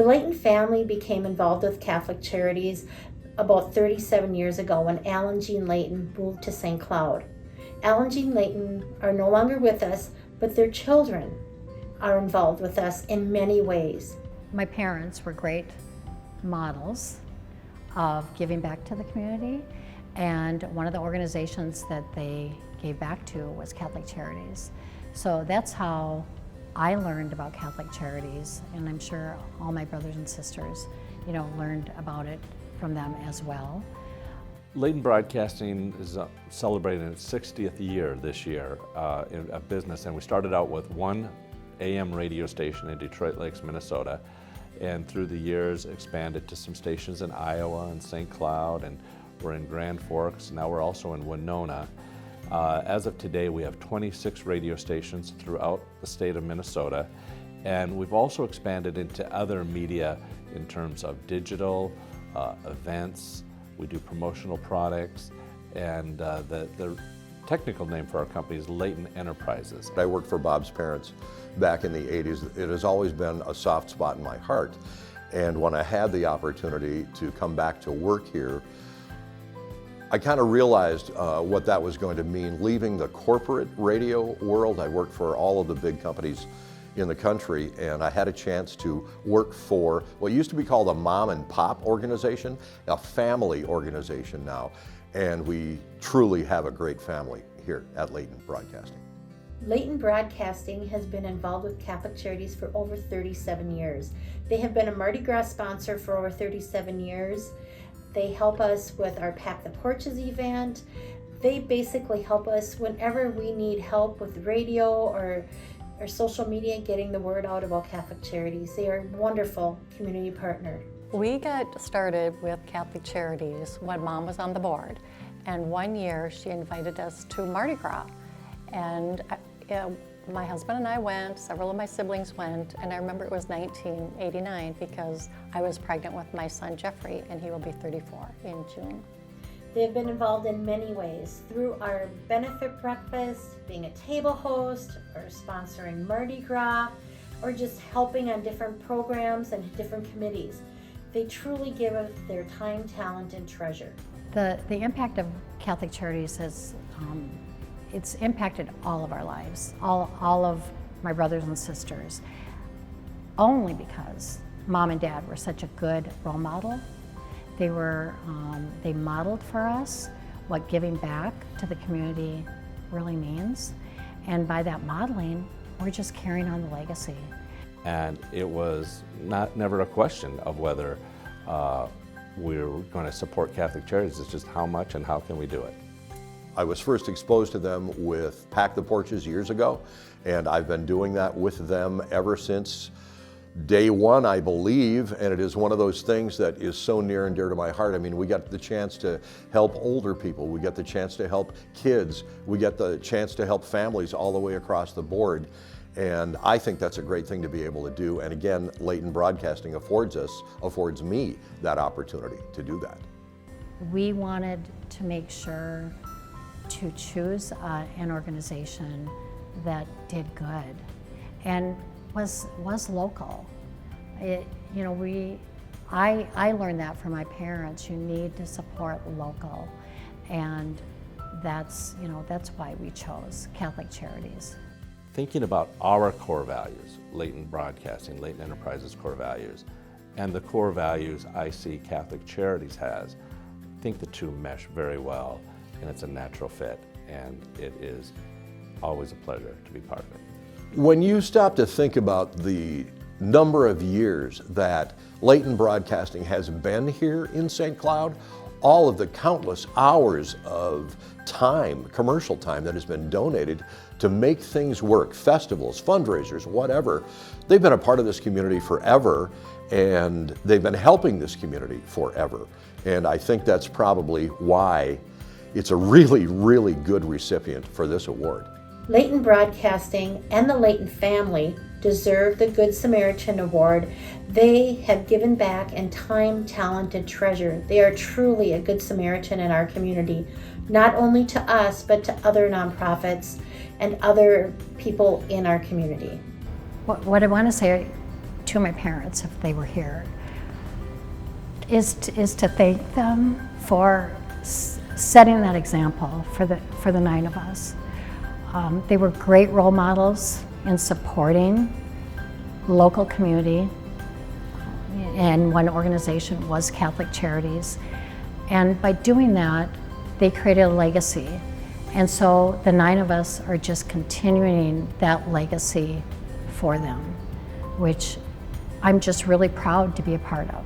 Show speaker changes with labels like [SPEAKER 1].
[SPEAKER 1] The Leighton family became involved with Catholic Charities about 37 years ago when Al and Jean Leighton moved to St. Cloud. Al and Jean Leighton are no longer with us, but their children are involved with us in many ways.
[SPEAKER 2] My parents were great models of giving back to the community, and one of the organizations that they gave back to was Catholic Charities. So that's how I learned about Catholic Charities, and I'm sure all my brothers and sisters, learned about it from them as well.
[SPEAKER 3] Leighton Broadcasting is celebrating its 60th year this year in a business, and we started out with one AM radio station in Detroit Lakes, Minnesota, and through the years expanded to some stations in Iowa and St. Cloud, and we're in Grand Forks. Now we're also in Winona. As of today, we have 26 radio stations throughout the state of Minnesota, and we've also expanded into other media in terms of digital, events. We do promotional products, and the technical name for our company is Leighton Enterprises.
[SPEAKER 4] I worked for Bob's parents back in the 80s. It has always been a soft spot in my heart. And when I had the opportunity to come back to work here, I kind of realized what that was going to mean. Leaving the corporate radio world, I worked for all of the big companies in the country, and I had a chance to work for what used to be called a mom and pop organization, a family organization now. And we truly have a great family here at Leighton Broadcasting.
[SPEAKER 1] Leighton Broadcasting has been involved with Catholic Charities for over 37 years. They have been a Mardi Gras sponsor for over 37 years. They help us with our Pack the Porches event. They basically help us whenever we need help with radio or social media, getting the word out about Catholic Charities. They are a wonderful community partner.
[SPEAKER 5] We got started with Catholic Charities when Mom was on the board, and one year she invited us to Mardi Gras, and my husband and I went, several of my siblings went, and I remember it was 1989 because I was pregnant with my son Jeffrey, and he will be 34 in June.
[SPEAKER 1] They've been involved in many ways through our benefit breakfast, being a table host, or sponsoring Mardi Gras, or just helping on different programs and different committees. They truly give us their time, talent, and treasure.
[SPEAKER 2] The impact of Catholic Charities has it's impacted all of our lives, all of my brothers and sisters, only because Mom and Dad were such a good role model. They modeled for us what giving back to the community really means, and by that modeling, we're just carrying on the legacy.
[SPEAKER 3] And it was never a question of whether we were going to support Catholic Charities. It's just how much and how can we do it.
[SPEAKER 4] I was first exposed to them with Pack the Porches years ago, and I've been doing that with them ever since day one, I believe, and it is one of those things that is so near and dear to my heart. I mean, we got the chance to help older people, we get the chance to help kids, we get the chance to help families all the way across the board, and I think that's a great thing to be able to do. And again, Leighton Broadcasting affords me that opportunity to do that.
[SPEAKER 2] We wanted to make sure to choose an organization that did good and was local. I learned that from my parents. You need to support local, and that's why we chose Catholic Charities.
[SPEAKER 3] Thinking about our core values, Leighton Broadcasting, Leighton Enterprises core values, and the core values I see Catholic Charities has, I think the two mesh very well, and it's a natural fit, and it is always a pleasure to be part of it.
[SPEAKER 4] When you stop to think about the number of years that Leighton Broadcasting has been here in St. Cloud, all of the countless hours of time, commercial time that has been donated to make things work, festivals, fundraisers, whatever, they've been a part of this community forever, and they've been helping this community forever. And I think that's probably why it's a really, really good recipient for this award.
[SPEAKER 1] Leighton Broadcasting and the Leighton family deserve the Good Samaritan Award. They have given back in time, talent, and treasure. They are truly a Good Samaritan in our community, not only to us, but to other nonprofits and other people in our community.
[SPEAKER 2] What I want to say to my parents if they were here is to thank them for setting that example for the 9 of us. They were great role models in supporting local community, and one organization was Catholic Charities. And by doing that, they created a legacy. And so the 9 of us are just continuing that legacy for them, which I'm just really proud to be a part of.